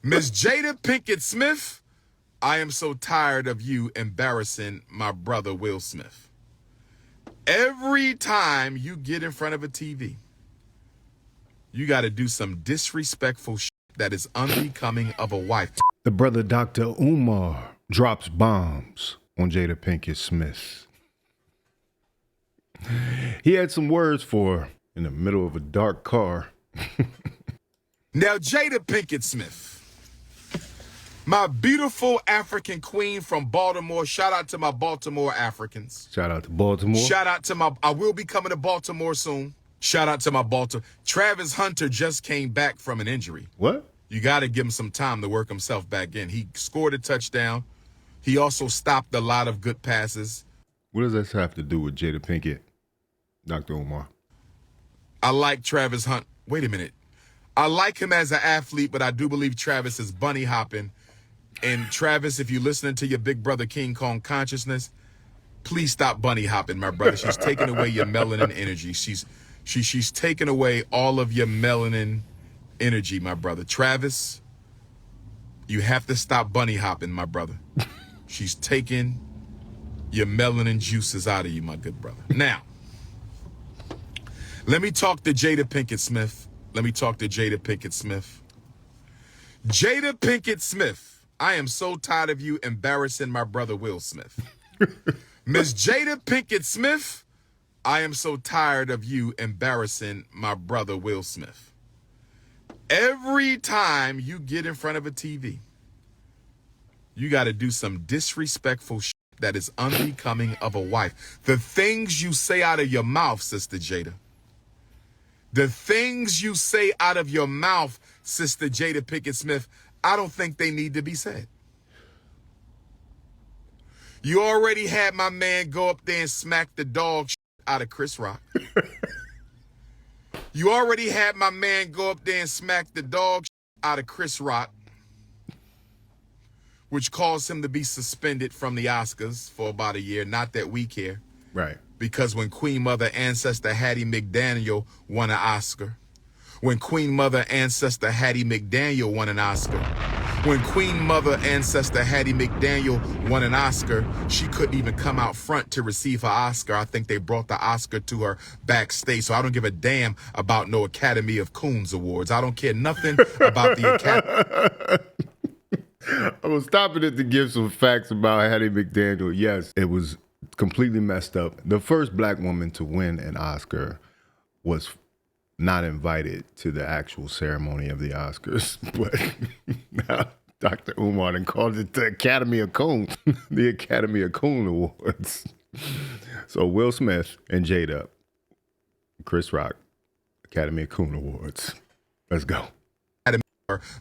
Miss Jada Pinkett Smith, I am so tired of you embarrassing my brother Will Smith. Every time you get in front of a TV, you got to do some disrespectful shit that is unbecoming of a wife. The brother Dr. UMAR drops bombs on Jada Pinkett Smith. He had some words for her in the middle of a dark car. Now, Jada Pinkett Smith, my beautiful African queen from Baltimore. Shout out to my Baltimore Africans. Shout out to Baltimore. Shout out to I will be coming to Baltimore soon. Shout out to my Baltimore. Travis Hunter just came back from an injury. What? You got to give him some time to work himself back in. He scored a touchdown. He also stopped a lot of good passes. What does this have to do with Jada Pinkett, Dr. Umar? I like Travis Hunt. Wait a minute. I like him as an athlete, but I do believe Travis is bunny hopping. And Travis, if you're listening to your big brother King Kong consciousness, please stop bunny hopping, my brother. She's taking away your melanin energy. She's taking away all of your melanin energy, my brother. Travis, you have to stop bunny hopping, my brother. She's taking your melanin juices out of you, my good brother. Now, let me talk to Jada Pinkett Smith. Jada Pinkett Smith, I am so tired of you embarrassing my brother Will Smith. Miss Jada Pinkett Smith, I am so tired of you embarrassing my brother Will Smith. Every time you get in front of a TV, you got to do some disrespectful shit that is unbecoming of a wife. The things you say out of your mouth, Sister Jada. The things you say out of your mouth, Sister Jada Pinkett Smith, I don't think they need to be said. You already had my man go up there and smack the dog shit out of Chris Rock. You already had my man go up there and smack the dog shit out of Chris Rock, which caused him to be suspended from the Oscars for about a year. Not that we care. Right. Because when Queen Mother Ancestor Hattie McDaniel won an Oscar, when Queen Mother Ancestor Hattie McDaniel won an Oscar, when Queen Mother Ancestor Hattie McDaniel won an Oscar, she couldn't even come out front to receive her Oscar. I think they brought the Oscar to her backstage. So I don't give a damn about no Academy of Coons Awards. I don't care nothing about the Academy. I was stopping it to give some facts about Hattie McDaniel. Yes, it was completely messed up. The first black woman to win an Oscar was not invited to the actual ceremony of the Oscars, but now Dr. Umar then called it the Academy of Coon, the Academy of Coon Awards. So Will Smith and Jada, Chris Rock, Academy of Coon Awards. Let's go.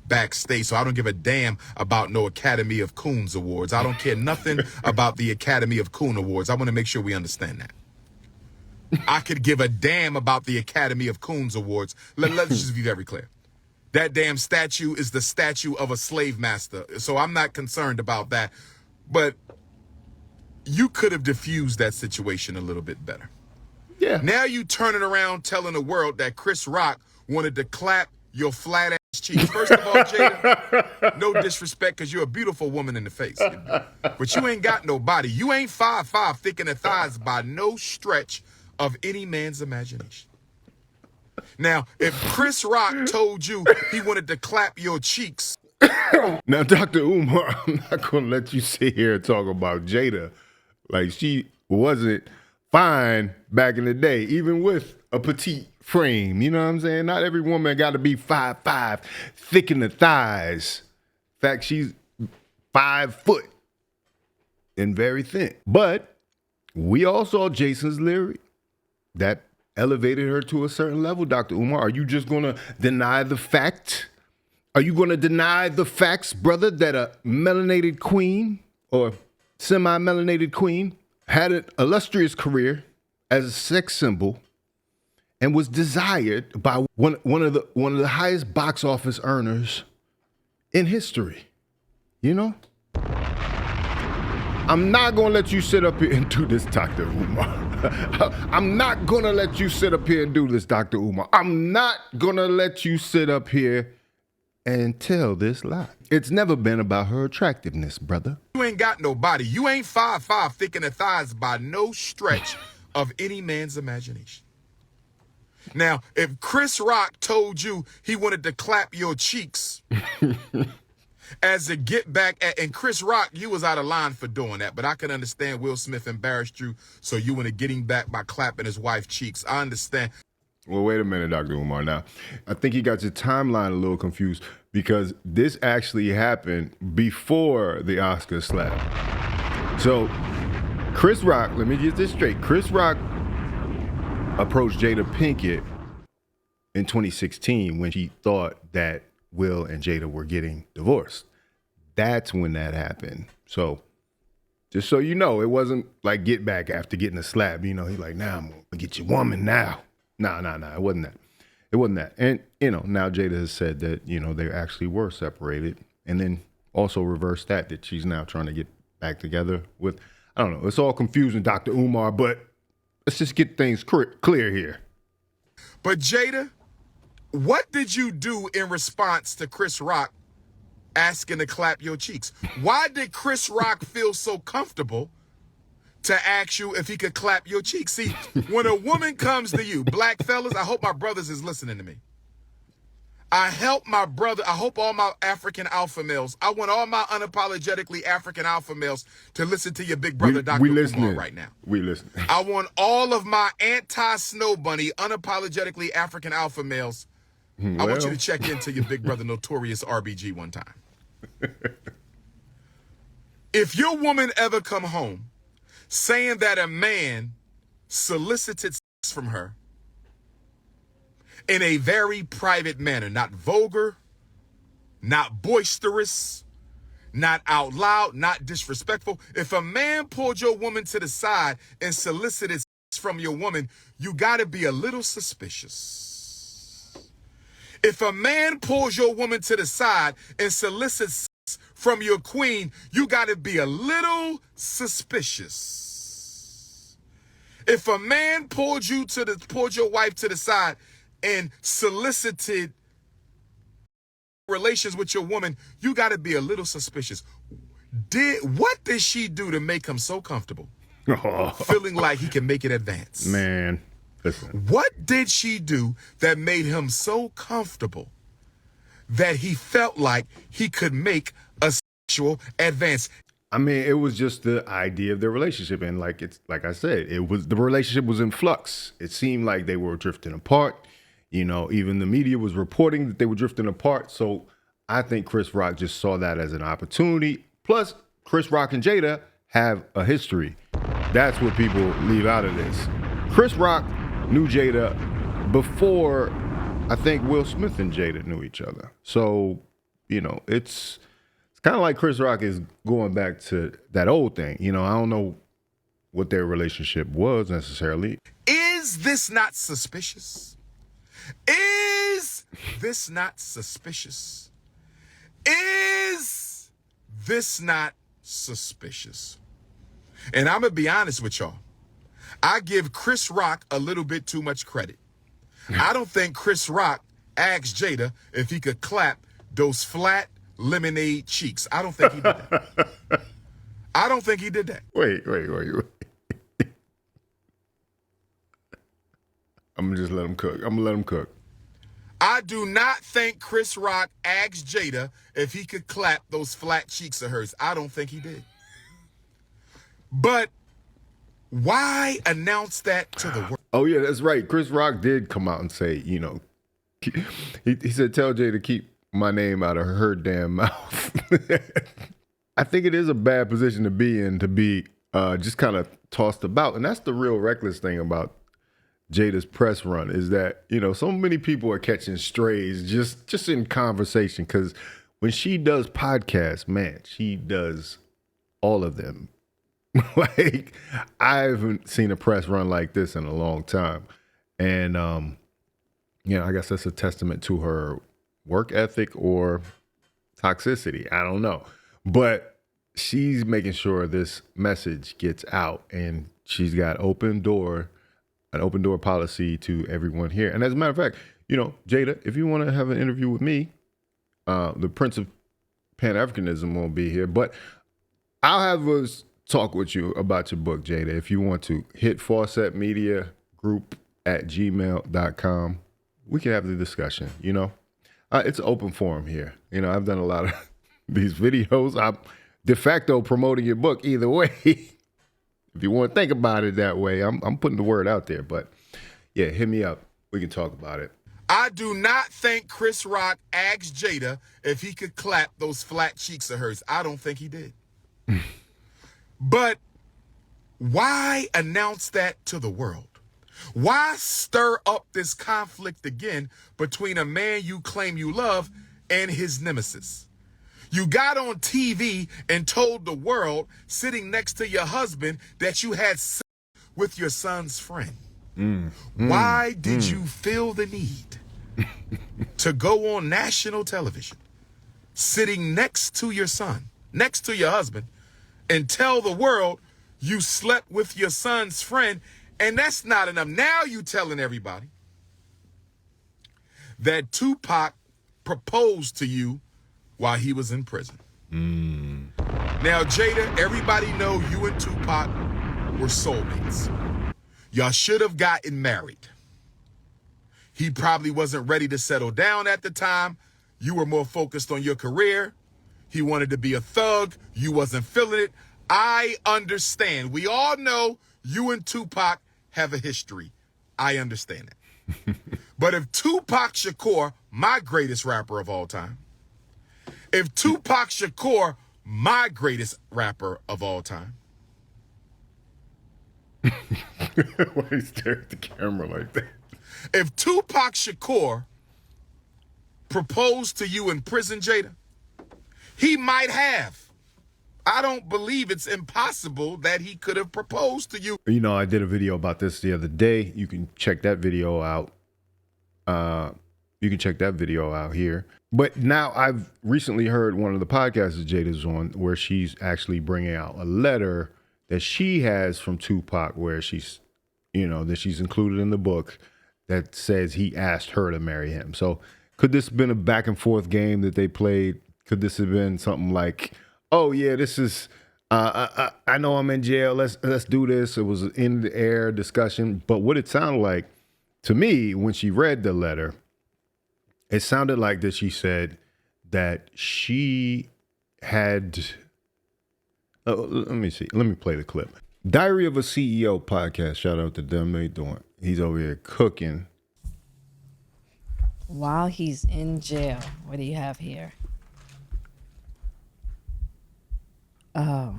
Backstage, so I don't give a damn about no Academy of Coons Awards. I don't care nothing about the Academy of Coon Awards. I want to make sure we understand that. I could give a damn about the Academy of Coons Awards. Let's just be very clear. That damn statue is the statue of a slave master, so I'm not concerned about that. But you could have diffused that situation a little bit better. Yeah. Now you turning around telling the world that Chris Rock wanted to clap your flat ass cheeks. First of all, Jada, no disrespect, because you're a beautiful woman in the face. But you ain't got no body. You ain't 5'5", thick in the thighs by no stretch of any man's imagination. Now, if Chris Rock told you he wanted to clap your cheeks. Now, Dr. Umar, I'm not going to let you sit here and talk about Jada like she wasn't fine back in the day, even with a petite frame. You know what I'm saying? Not every woman got to be 5'5", thick in the thighs. In fact, she's 5 foot and very thin. But we all saw Jason's lyric. That elevated her to a certain level, Dr. Umar. Are you just going to deny the fact? Are you going to deny the facts, brother, that a melanated queen or semi-melanated queen had an illustrious career as a sex symbol and was desired by one of the highest box office earners in history? You know? I'm not going to let you sit up here and do this, Dr. Umar. I'm not going to let you sit up here and do this, Dr. Umar. I'm not going to let you sit up here and tell this lie. It's never been about her attractiveness, brother. You ain't got no body. You ain't 5'5", thick in the thighs by no stretch of any man's imagination. Now, if Chris Rock told you he wanted to clap your cheeks as a get back at, and Chris Rock, you was out of line for doing that, but I can understand Will Smith embarrassed you, so you want to get him back by clapping his wife's cheeks. I understand. Well, wait a minute, Dr. Umar. Now, I think you got your timeline a little confused because this actually happened before the Oscar slap. So, Chris Rock, let me get this straight. Chris Rock approached Jada Pinkett in 2016 when she thought that Will and Jada were getting divorced. That's when that happened. So, just so you know, it wasn't like get back after getting a slap. You know, he's like, nah, I'm going to get your woman now. Nah, it wasn't that. It wasn't that. And, you know, now Jada has said that, you know, they actually were separated and then also reversed that she's now trying to get back together with, I don't know. It's all confusing, Dr. Umar, but let's just get things clear here. But Jada, what did you do in response to Chris Rock asking to clap your cheeks? Why did Chris Rock feel so comfortable to ask you if he could clap your cheeks? See, when a woman comes to you, black fellas, I hope my brothers is listening to me. I hope all my African alpha males, I want all my unapologetically African alpha males to listen to your big brother, Dr. Umar, right now. We listen. I want all of my anti-snow bunny, unapologetically African alpha males. Well, I want you to check into your big brother, Notorious RBG, one time. If your woman ever come home saying that a man solicited sex from her in a very private manner, not vulgar, not boisterous, not out loud, not disrespectful. If a man pulled your woman to the side and solicited sex from your woman, you got to be a little suspicious. If a man pulls your woman to the side and solicits sex from your queen, you got to be a little suspicious. If a man pulled your wife to the side and solicited relations with your woman, you got to be a little suspicious. What did she do to make him so comfortable, feeling like he can make it advance? Man, listen. What did she do that made him so comfortable that he felt like he could make a sexual advance? I mean, it was just the idea of their relationship. And like I said, the relationship was in flux. It seemed like they were drifting apart. You know, even the media was reporting that they were drifting apart. So I think Chris Rock just saw that as an opportunity. Plus, Chris Rock and Jada have a history. That's what people leave out of this. Chris Rock knew Jada before I think Will Smith and Jada knew each other. So, you know, it's kind of like Chris Rock is going back to that old thing. You know, I don't know what their relationship was necessarily. Is this not suspicious? Is this not suspicious? Is this not suspicious? And I'm going to be honest with y'all. I give Chris Rock a little bit too much credit. I don't think Chris Rock asked Jada if he could clap those flat lemonade cheeks. I don't think he did that. I don't think he did that. Wait. I'm going to just let him cook. I do not think Chris Rock asked Jada if he could clap those flat cheeks of hers. I don't think he did. But why announce that to the world? Oh, yeah, that's right. Chris Rock did come out and say, you know, he said, tell Jada to keep my name out of her damn mouth. I think it is a bad position to be in, to be just kind of tossed about. And that's the real reckless thing about Jada's press run, is that, you know, so many people are catching strays just in conversation. Because when she does podcasts, man, she does all of them. Like, I haven't seen a press run like this in a long time. And, you know, I guess that's a testament to her work ethic or toxicity. I don't know. But she's making sure this message gets out, and she's got an open door policy to everyone here. And as a matter of fact, you know, Jada, if you want to have an interview with me, the Prince of Pan-Africanism won't be here, but I'll have us talk with you about your book, Jada. If you want to hit Faucette Media Group at gmail.com, we can have the discussion, It's an open forum here. I've done a lot of these videos. I'm de facto promoting your book either way. If you want to think about it that way, I'm putting the word out there. But yeah, hit me up. We can talk about it. I do not think Chris Rock asked Jada if he could clap those flat cheeks of hers. I don't think he did. But why announce that to the world? Why stir up this conflict again between a man you claim you love and his nemesis? You got on TV and told the world, sitting next to your husband, that you had sex with your son's friend. Why did you feel the need to go on national television, sitting next to your son, next to your husband, and tell the world you slept with your son's friend? And that's not enough. Now you telling everybody that Tupac proposed to you while he was in prison. Now, Jada, everybody know you and Tupac were soulmates. Y'all should have gotten married. He probably wasn't ready to settle down at the time. You were more focused on your career. He wanted to be a thug. You wasn't feeling it. I understand. We all know you and Tupac have a history. I understand it. But if Tupac Shakur, my greatest rapper of all time, if Tupac Shakur, my greatest rapper of all time, Why you stare at the camera like that? if Tupac Shakur proposed to you in prison, Jada, he might have. I don't believe it's impossible that he could have proposed to you. I did a video about this the other day. You can check that video out. You can check that video out here. But now I've recently heard one of the podcasts that Jada's on where she's actually bringing out a letter that she has from Tupac where she's, that she's included in the book that says he asked her to marry him. So could this have been a back and forth game that they played? Could this have been something like, oh yeah, this is, I know I'm in jail. Let's do this. It was an in the air discussion. But what it sounded like to me when she read the letter, it sounded like that she said that she had, let me see. Let me play the clip. Diary of a CEO podcast. Shout out to them. They doing. He's over here cooking. While he's in jail, what do you have here? Oh.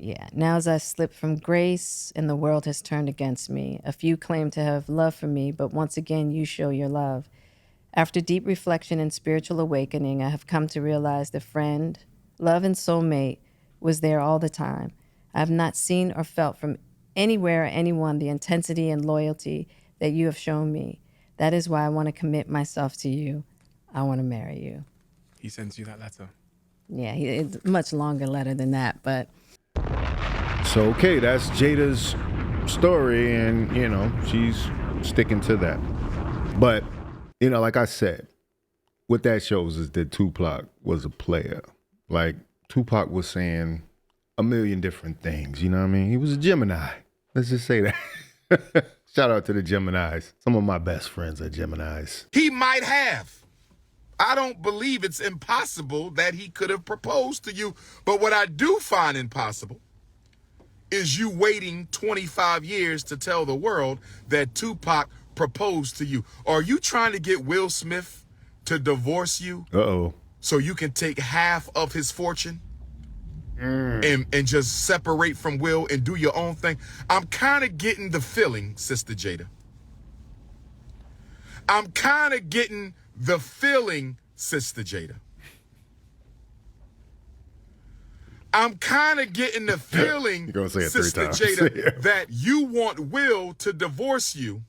Yeah, now as I slip from grace and the world has turned against me, a few claim to have love for me, but once again you show your love. After deep reflection and spiritual awakening, I have come to realize the friend, love, and soulmate was there all the time. I have not seen or felt from anywhere or anyone the intensity and loyalty that you have shown me. That is why I want to commit myself to you. I want to marry you. He sends you that letter. Yeah, it's a much longer letter than that, but... So, okay, that's Jada's story, and, she's sticking to that. But, like I said, what that shows is that Tupac was a player. Like, Tupac was saying a million different things, you know what I mean? He was a Gemini. Let's just say that. Shout out to the Geminis. Some of my best friends are Geminis. He might have. I don't believe it's impossible that he could have proposed to you. But what I do find impossible is you waiting 25 years to tell the world that Tupac proposed to you. Are you trying to get Will Smith to divorce you? Uh-oh. So you can take half of his fortune and just separate from Will and do your own thing? I'm kind of getting the feeling, Sister Jada. I'm kind of getting the feeling, Sister Jada. I'm kind of getting the feeling, You're gonna say it Sister 3 times. Jada, that you want Will to divorce you,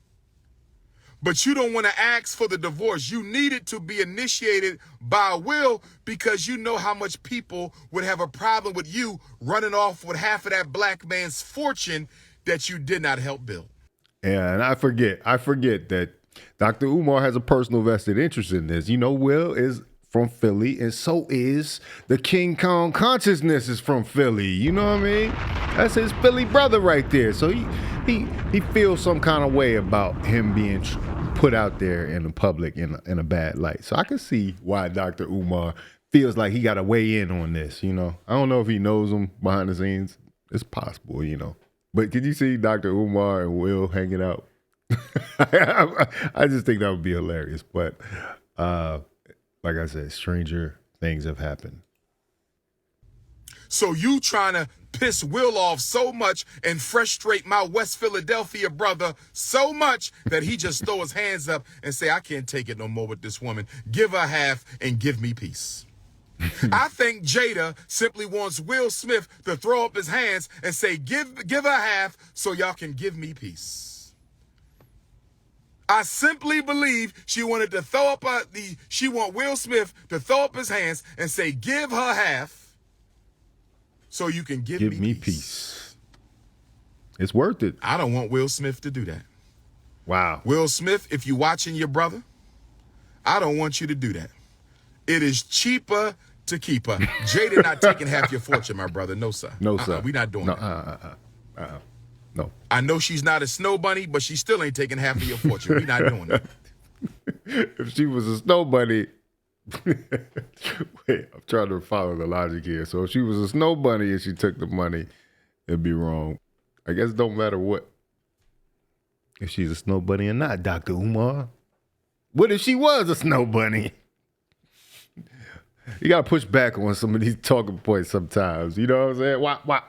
but you don't want to ask for the divorce. You need it to be initiated by Will because you know how much people would have a problem with you running off with half of that black man's fortune that you did not help build. Yeah, and I forget that Dr. Umar has a personal vested interest in this. You know, Will is from Philly, and so is the King Kong consciousness is from Philly. You know what I mean? That's his Philly brother right there. So he feels some kind of way about him being put out there in the public in a bad light. So I can see why Dr. Umar feels like he got to weigh in on this. You know, I don't know if he knows him behind the scenes. It's possible, you know. But could you see Dr. Umar and Will hanging out? I just think that would be hilarious. But like I said, stranger things have happened. So you trying to piss Will off so much and frustrate my West Philadelphia brother so much that he just throw his hands up and say, I can't take it no more with this woman. Give her half and give me peace. I think Jada simply wants Will Smith to throw up his hands and say, give her half so y'all can give me peace. I simply believe she wanted to throw up she want Will Smith to throw up his hands and say, give her half so you can give me peace. It's worth it. I don't want Will Smith to do that. Wow. Will Smith, if you watching your brother, I don't want you to do that. It is cheaper to keep her. Jada not taking half your fortune, my brother. No, sir. No, sir. We not doing that. No. I know she's not a snow bunny, but she still ain't taking half of your fortune. We not doing that. If she was a snow bunny, wait, I'm trying to follow the logic here. So if she was a snow bunny and she took the money, it'd be wrong. I guess it don't matter what. If she's a snow bunny or not, Dr. Umar. What if she was a snow bunny? You gotta push back on some of these talking points sometimes. You know what I'm saying?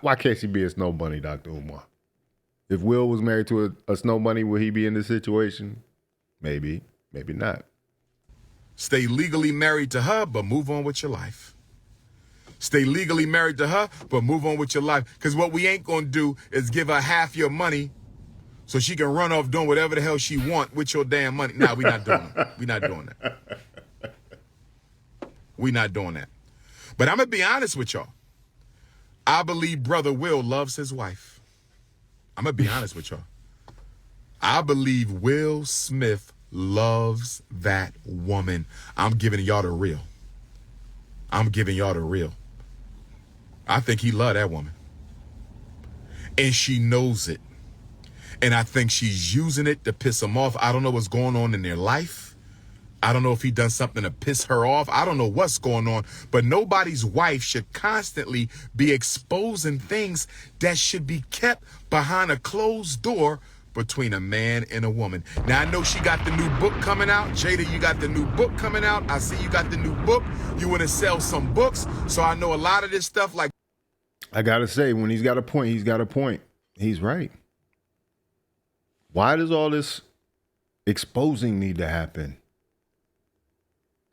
Why can't she be a snow bunny, Dr. Umar? If Will was married to a snow bunny, would he be in this situation? Maybe, maybe not. Stay legally married to her, but move on with your life. Stay legally married to her, but move on with your life. Because what we ain't gonna do is give her half your money so she can run off doing whatever the hell she want with your damn money. Nah, we not doing that. We not doing that. We not doing that. But I'm going to be honest with y'all. I believe Brother Will loves his wife. I'm going to be honest with y'all. I believe Will Smith loves that woman. I'm giving y'all the real. I'm giving y'all the real. I think he loved that woman. And she knows it. And I think she's using it to piss him off. I don't know what's going on in their life. I don't know if he done something to piss her off. I don't know what's going on, but nobody's wife should constantly be exposing things that should be kept behind a closed door between a man and a woman. Now, I know she got the new book coming out. Jada, you got the new book coming out. I see you got the new book. You want to sell some books. So I know a lot of this stuff like... I got to say, when he's got a point, he's got a point. He's right. Why does all this exposing need to happen?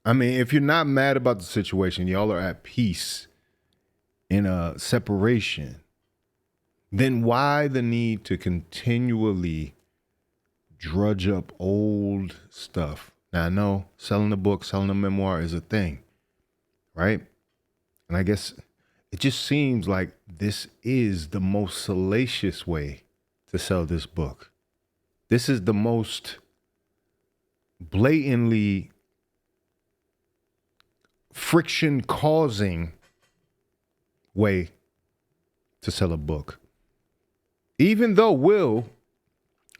I mean, if you're not mad about the situation, y'all are at peace in a separation, then why the need to continually drudge up old stuff? Now, I know selling a book, selling a memoir is a thing, right? And I guess it just seems like this is the most salacious way to sell this book. This is the most blatantly friction-causing way to sell a book. Even though Will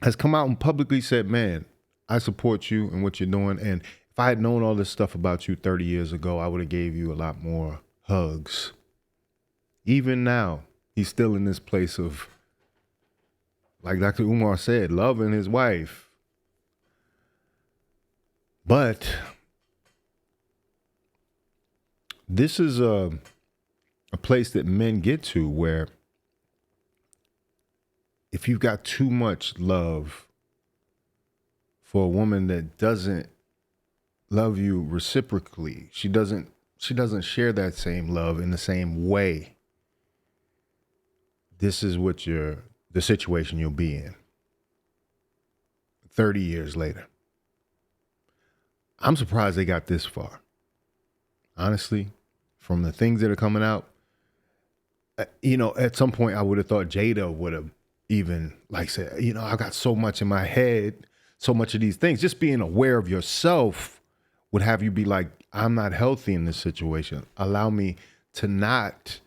has come out and publicly said, man, I support you and what you're doing. And if I had known all this stuff about you 30 years ago, I would have gave you a lot more hugs. Even now, he's still in this place of, like Dr. Umar said, loving his wife. But this is a place that men get to where if you've got too much love for a woman that doesn't love you reciprocally, she doesn't share that same love in the same way, this is what the situation you'll be in 30 years later. I'm surprised they got this far. Honestly, from the things that are coming out, you know, at some point I would have thought Jada would have even like said, you know, I got so much in my head, so much of these things. Just being aware of yourself would have you be like, I'm not healthy in this situation. Allow me to not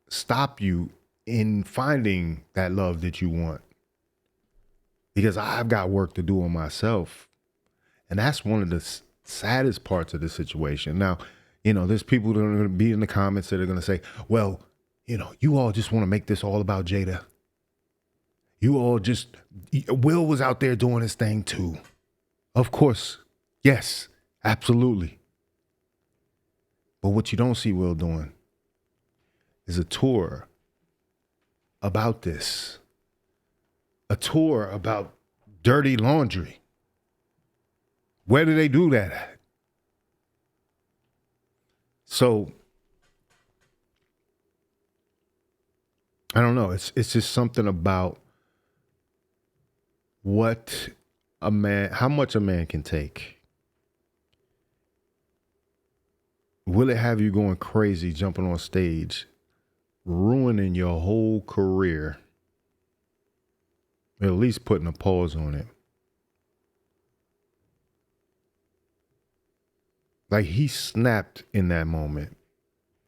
stop you in finding that love that you want, because I've got work to do on myself. And that's one of the saddest parts of this situation. Now, there's people that are going to be in the comments that are going to say, well, you all just want to make this all about Jada. You all Will was out there doing his thing too. Of course. Yes, absolutely. But what you don't see Will doing is a tour about this. A tour about dirty laundry. Where do they do that at? So, I don't know. It's just something about how much a man can take. Will it have you going crazy, jumping on stage, ruining your whole career? Or at least putting a pause on it. Like, he snapped in that moment,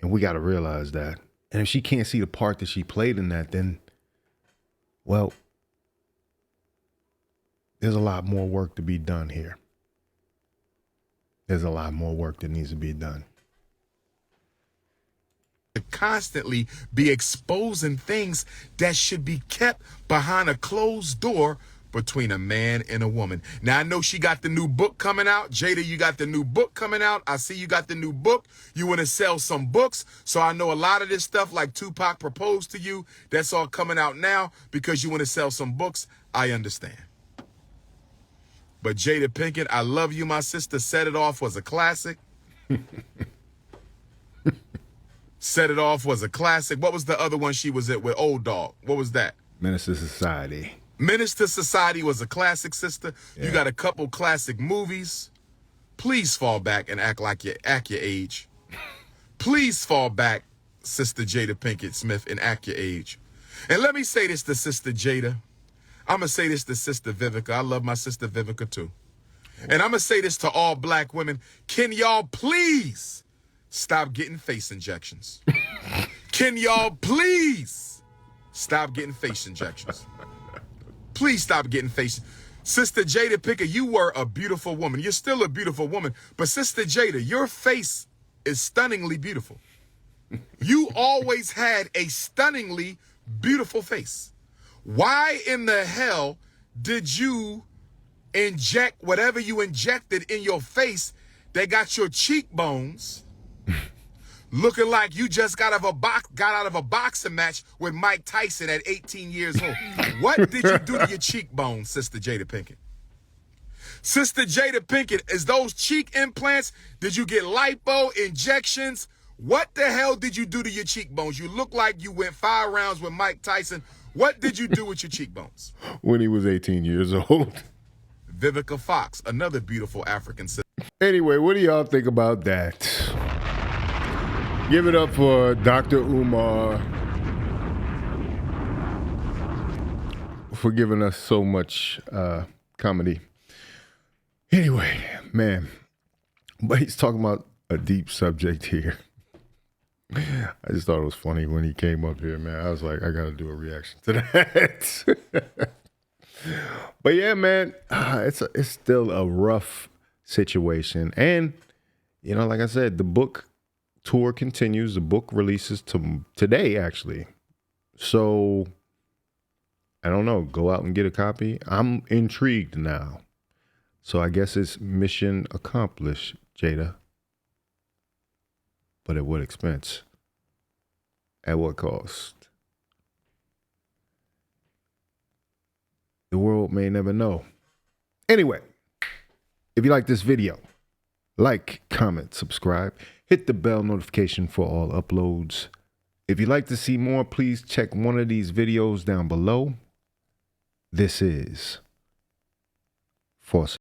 and we got to realize that. And if she can't see the part that she played in that, then, well, there's a lot more work to be done here. There's a lot more work that needs to be done. To constantly be exposing things that should be kept behind a closed door between a man and a woman. Now, I know she got the new book coming out. Jada, you got the new book coming out. I see you got the new book. You want to sell some books. So I know a lot of this stuff, like Tupac proposed to you, that's all coming out now because you want to sell some books. I understand. But Jada Pinkett, I love you, my sister. Set It Off was a classic. Set It Off was a classic. What was the other one she was at with Old Dog? What was that? Menace to Society. Menace to Society was a classic, sister. Yeah. You got a couple classic movies. Please fall back and act your age. Please fall back, Sister Jada Pinkett Smith, and act your age. And let me say this to Sister Jada. I'm going to say this to Sister Vivica. I love my Sister Vivica too. And I'm going to say this to all black women. Can y'all please stop getting face injections? Can y'all please stop getting face injections? Please stop getting face. Sister Jada Pinkett, you were a beautiful woman. You're still a beautiful woman. But Sister Jada, your face is stunningly beautiful. You always had a stunningly beautiful face. Why in the hell did you inject whatever you injected in your face that got your cheekbones looking like you just got out of a boxing match with Mike Tyson at 18 years old? What did you do to your cheekbones, Sister Jada Pinkett? Sister Jada Pinkett, is those cheek implants? Did you get lipo injections? What the hell did you do to your cheekbones? You look like you went 5 rounds with Mike Tyson. What did you do with your cheekbones? When he was 18 years old. Vivica Fox, another beautiful African sister. Anyway, what do y'all think about that? Give it up for Dr. Umar for giving us so much comedy. Anyway, man, but he's talking about a deep subject here. I just thought it was funny when he came up here, man. I was like, I got to do a reaction to that. But yeah, man, it's still a rough situation. And, like I said, the book tour continues. The book releases today, actually. So, I don't know. Go out and get a copy. I'm intrigued now. So I guess it's mission accomplished, Jada. But at what expense? At what cost? The world may never know. Anyway, if you like this video, like, comment, subscribe, hit the bell notification for all uploads. If you'd like to see more, please check one of these videos down below. This is Faucette.